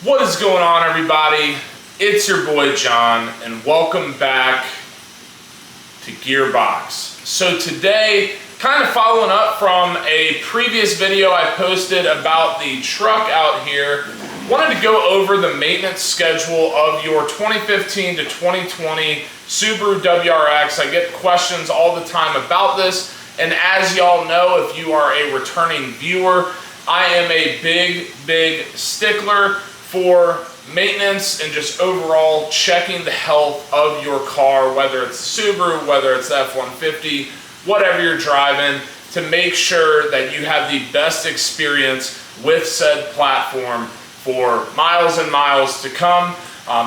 What is going on, everybody? It's your boy John, and welcome back to Gearbox. So today, kind of following up from a previous video I posted about the truck out here, wanted to go over the maintenance schedule of your 2015 to 2020 Subaru WRX. I get questions all the time about this, and as y'all know, if you are a returning viewer, I am a big stickler for maintenance and just overall checking the health of your car, whether it's the Subaru, whether it's the F-150, whatever you're driving, to make sure that you have the best experience with said platform for miles and miles to come.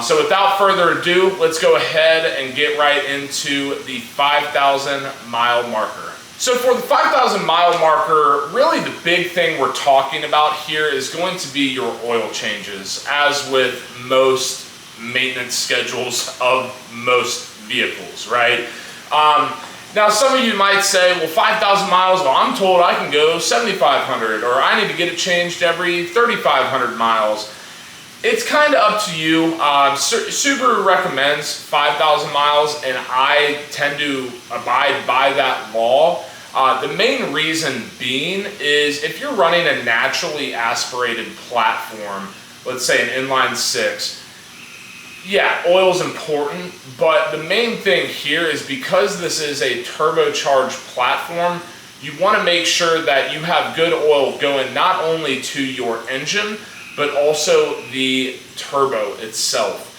So without further ado, let's go ahead and get right into the 5,000 mile marker. So for the 5,000 mile marker, really the big thing we're talking about here is going to be your oil changes, as with most maintenance schedules of most vehicles, right? Now some of you might say, well, 5,000 miles, well, I'm told I can go 7,500, or I need to get it changed every 3,500 miles. It's kind of up to you. Subaru recommends 5,000 miles, and I tend to abide by that law. The main reason being is if you're running a naturally aspirated platform, let's say an inline six, yeah, oil's important, but the main thing here is because this is a turbocharged platform, you want to make sure that you have good oil going not only to your engine, but also the turbo itself.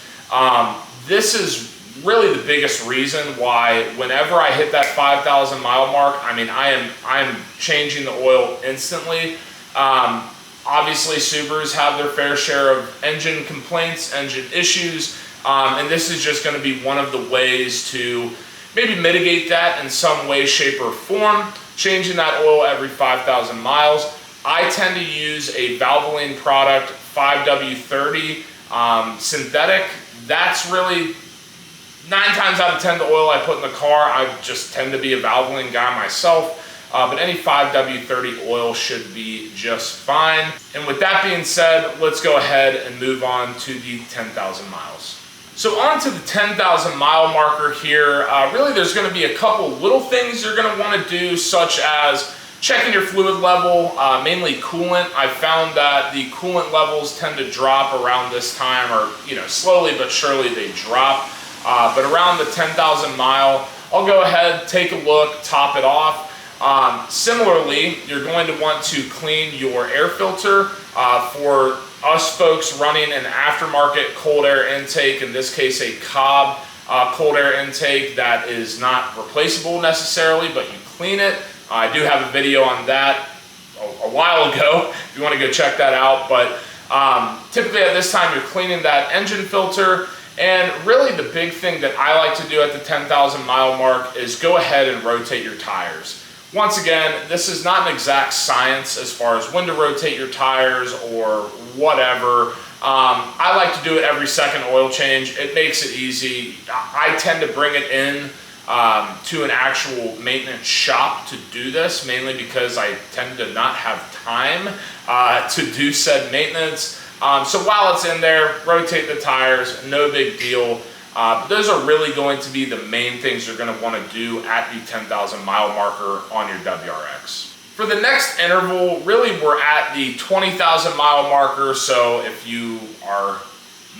This is really the biggest reason why whenever I hit that 5,000 mile mark, I mean, I'm changing the oil instantly. Obviously, Subarus have their fair share of engine complaints, engine issues, and this is just going to be one of the ways to maybe mitigate that in some way, shape, or form, changing that oil every 5,000 miles. I tend to use a Valvoline product, 5W30 synthetic. That's really 9 times out of 10 the oil I put in the car. I just tend to be a Valvoline guy myself, but any 5W30 oil should be just fine. And with that being said, let's go ahead and move on to the 10,000 miles. So on to the 10,000 mile marker here. Really there's going to be a couple little things you're going to want to do, such as checking your fluid level, mainly coolant. I found that the coolant levels tend to drop around this time, or slowly but surely they drop. But around the 10,000 mile, I'll go ahead, take a look, top it off. Similarly, you're going to want to clean your air filter. For us folks running an aftermarket cold air intake, in this case a Cobb cold air intake that is not replaceable necessarily, but you clean it. I do have a video on that a while ago if you want to go check that out. But typically at this time you're cleaning that engine filter. And really the big thing that I like to do at the 10,000 mile mark is go ahead and rotate your tires. Once again, this is not an exact science as far as when to rotate your tires or whatever. I like to do it every second oil change. It makes it easy. I tend to bring it in to an actual maintenance shop to do this, mainly because I tend to not have time to do said maintenance. So while it's in there, rotate the tires, no big deal. But those are really going to be the main things you're going to want to do at the 10,000 mile marker on your WRX. For the next interval, really we're at the 20,000 mile marker. So if you are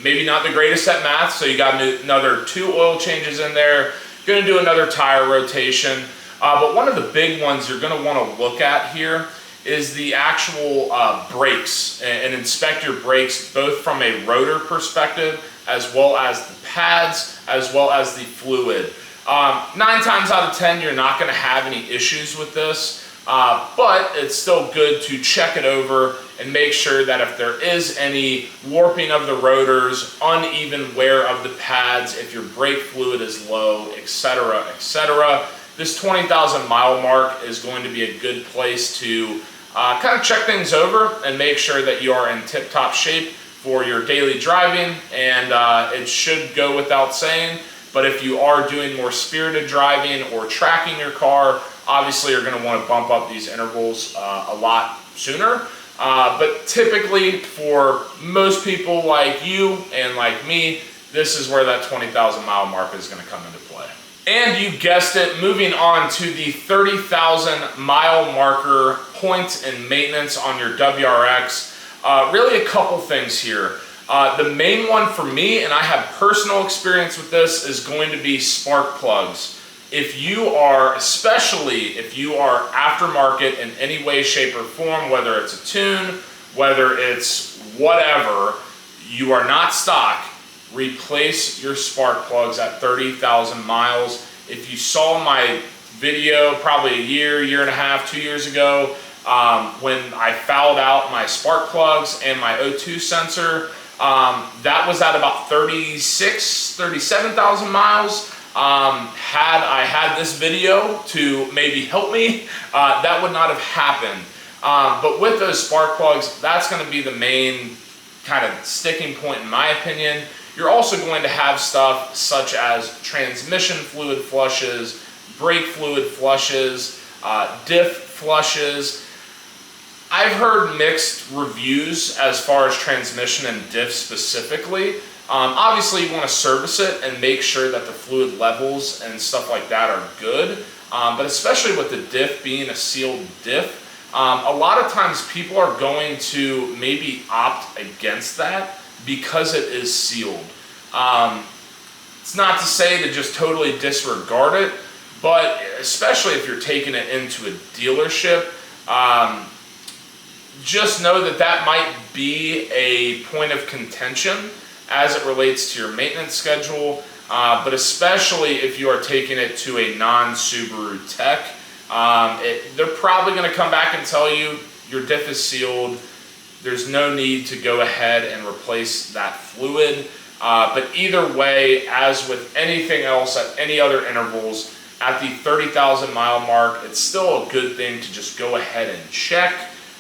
maybe not the greatest at math, so you got another 2 oil changes in there, going to do another tire rotation. But one of the big ones you're going to want to look at here is the actual brakes, and inspect your brakes both from a rotor perspective as well as the pads as well as the fluid. 9 times out of 10 you're not going to have any issues with this, but it's still good to check it over and make sure that if there is any warping of the rotors, uneven wear of the pads, if your brake fluid is low, etc., etc., this 20,000 mile mark is going to be a good place to kind of check things over and make sure that you are in tip-top shape for your daily driving. And it should go without saying, but if you are doing more spirited driving or tracking your car, obviously you're going to want to bump up these intervals a lot sooner. But typically for most people like you and like me, this is where that 20,000 mile mark is going to come into play. And you guessed it, moving on to the 30,000 mile marker points in maintenance on your WRX. Really a couple things here. The main one for me, and I have personal experience with this, is going to be spark plugs. If you are, especially if you are aftermarket in any way, shape, or form, whether it's a tune, whether it's whatever, you are not stock, replace your spark plugs at 30,000 miles. If you saw my video probably a year and a half, 2 years ago, when I fouled out my spark plugs and my O2 sensor, that was at about 37,000 miles. Had I had this video to maybe help me, that would not have happened. But with those spark plugs, that's going to be the main kind of sticking point in my opinion. You're also going to have stuff such as transmission fluid flushes, brake fluid flushes, diff flushes. I've heard mixed reviews as far as transmission and diff specifically. Obviously you want to service it and make sure that the fluid levels and stuff like that are good. But especially with the diff being a sealed diff, a lot of times people are going to maybe opt against that because it is sealed. It's not to say to just totally disregard it, but especially if you're taking it into a dealership, just know that that might be a point of contention as it relates to your maintenance schedule, but especially if you are taking it to a non-Subaru tech, they're probably going to come back and tell you your diff is sealed. There's no need to go ahead and replace that fluid. But either way, as with anything else at any other intervals, at the 30,000 mile mark, it's still a good thing to just go ahead and check,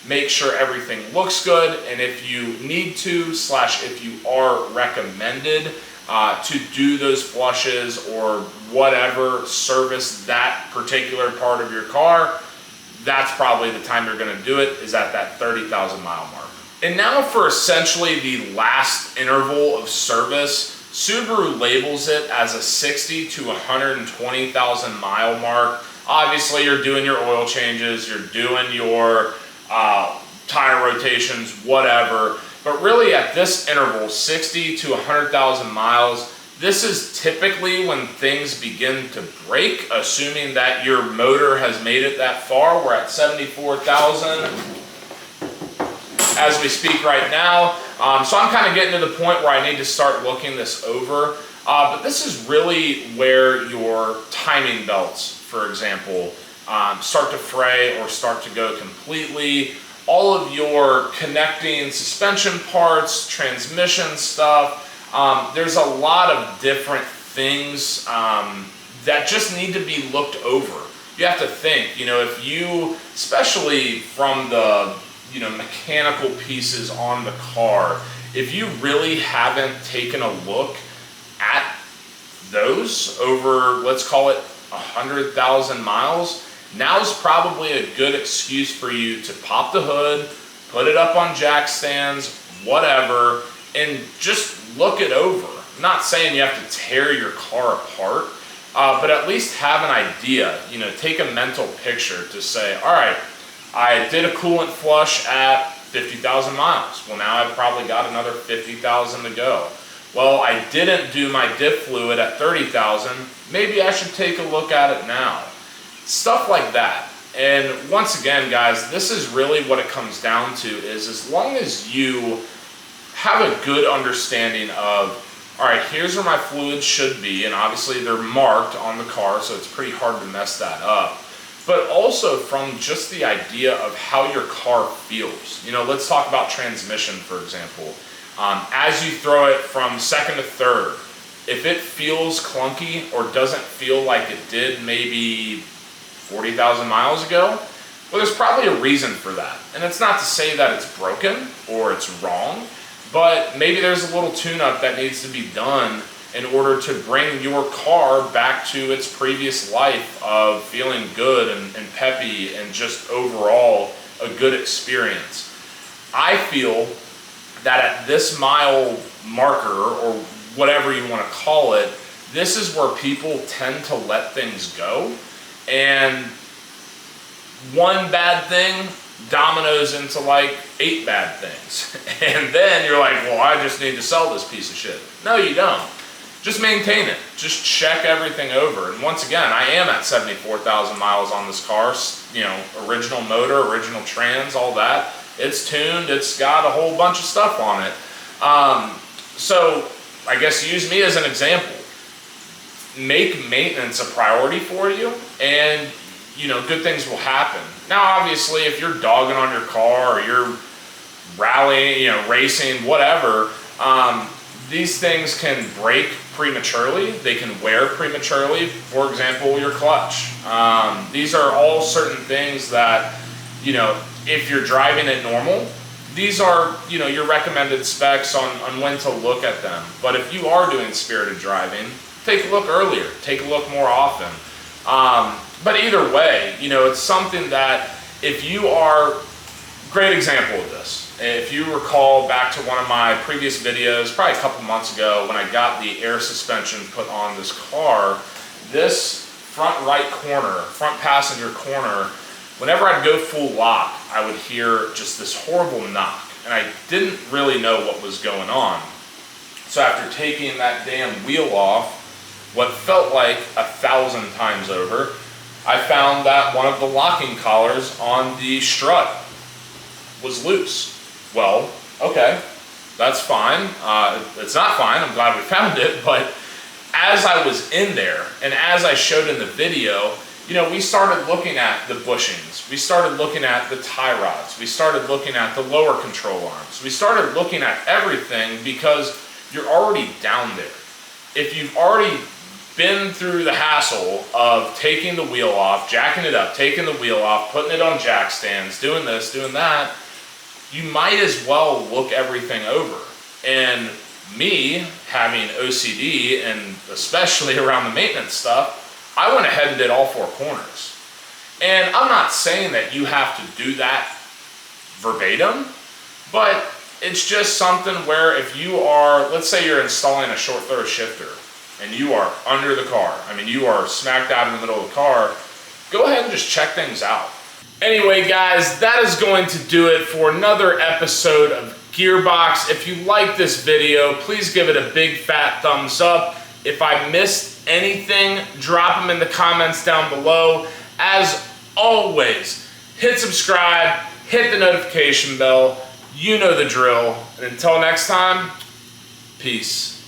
make sure everything looks good, and if you need to, / if you are recommended to do those flushes or whatever, service that particular part of your car, that's probably the time you're going to do it, is at that 30,000 mile mark. And now for essentially the last interval of service, Subaru labels it as a 60 to 120,000 mile mark. Obviously you're doing your oil changes, you're doing your tire rotations, whatever. But really at this interval, 60 to 100,000 miles, this is typically when things begin to break, assuming that your motor has made it that far. We're at 74,000 as we speak right now. So I'm kind of getting to the point where I need to start looking this over. But this is really where your timing belts, for example, start to fray or start to go completely. All of your connecting suspension parts, transmission stuff, there's a lot of different things that just need to be looked over. You have to think, if you, especially from the mechanical pieces on the car, if you really haven't taken a look at those over, let's call it 100,000 miles, now's probably a good excuse for you to pop the hood, put it up on jack stands, whatever, and just look it over. I'm not saying you have to tear your car apart, but at least have an idea, take a mental picture to say, all right, I did a coolant flush at 50,000 miles. Well, now I've probably got another 50,000 to go. Well, I didn't do my diff fluid at 30,000. Maybe I should take a look at it now. Stuff like that. And once again, guys, this is really what it comes down to, is as long as you have a good understanding of, all right, here's where my fluids should be, and obviously they're marked on the car, so it's pretty hard to mess that up. But also from just the idea of how your car feels. Let's talk about transmission, for example. As you throw it from second to third, if it feels clunky or doesn't feel like it did maybe 40,000 miles ago, well, there's probably a reason for that. And it's not to say that it's broken or it's wrong, but maybe there's a little tune-up that needs to be done in order to bring your car back to its previous life of feeling good and peppy and just overall a good experience. I feel that at this mile marker, or whatever you want to call it, this is where people tend to let things go. And one bad thing dominoes into like 8 bad things. And then you're like, well, I just need to sell this piece of shit. No, you don't. Just maintain it. Just check everything over. And once again, I am at 74,000 miles on this car. You know, original motor, original trans, all that. It's tuned. It's got a whole bunch of stuff on it. So I guess use me as an example. Make maintenance a priority for you, and you know, good things will happen. Now, obviously, if you're dogging on your car, or you're rallying, you know, racing, whatever, these things can break prematurely. They can wear prematurely. For example, your clutch. These are all certain things that, you know, if you're driving it normal, these are, you know, your recommended specs on when to look at them. But if you are doing spirited driving, take a look earlier, take a look more often. But either way, you know, it's something that if you are, great example of this. If you recall back to one of my previous videos, probably a couple months ago, when I got the air suspension put on this car, this front right corner, front passenger corner, whenever I'd go full lock, I would hear just this horrible knock, and I didn't really know what was going on. So after taking that damn wheel off, what felt like 1,000 times over, I found that one of the locking collars on the strut was loose. Well, okay, that's fine. It's not fine, I'm glad we found it, but as I was in there, and as I showed in the video, you know, we started looking at the bushings, we started looking at the tie rods, we started looking at the lower control arms, we started looking at everything because you're already down there. If you've already been through the hassle of taking the wheel off, jacking it up, taking the wheel off, putting it on jack stands, doing this, doing that, you might as well look everything over. And me, having OCD, and especially around the maintenance stuff, I went ahead and did all 4 corners. And I'm not saying that you have to do that verbatim, but it's just something where if you are, let's say you're installing a short throw shifter, and you are under the car, I mean, you are smack dab in the middle of the car, go ahead and just check things out. Anyway, guys, that is going to do it for another episode of Gearbox. If you like this video, please give it a big fat thumbs up. If I missed anything, drop them in the comments down below. As always, hit subscribe, hit the notification bell. You know the drill. And until next time, peace.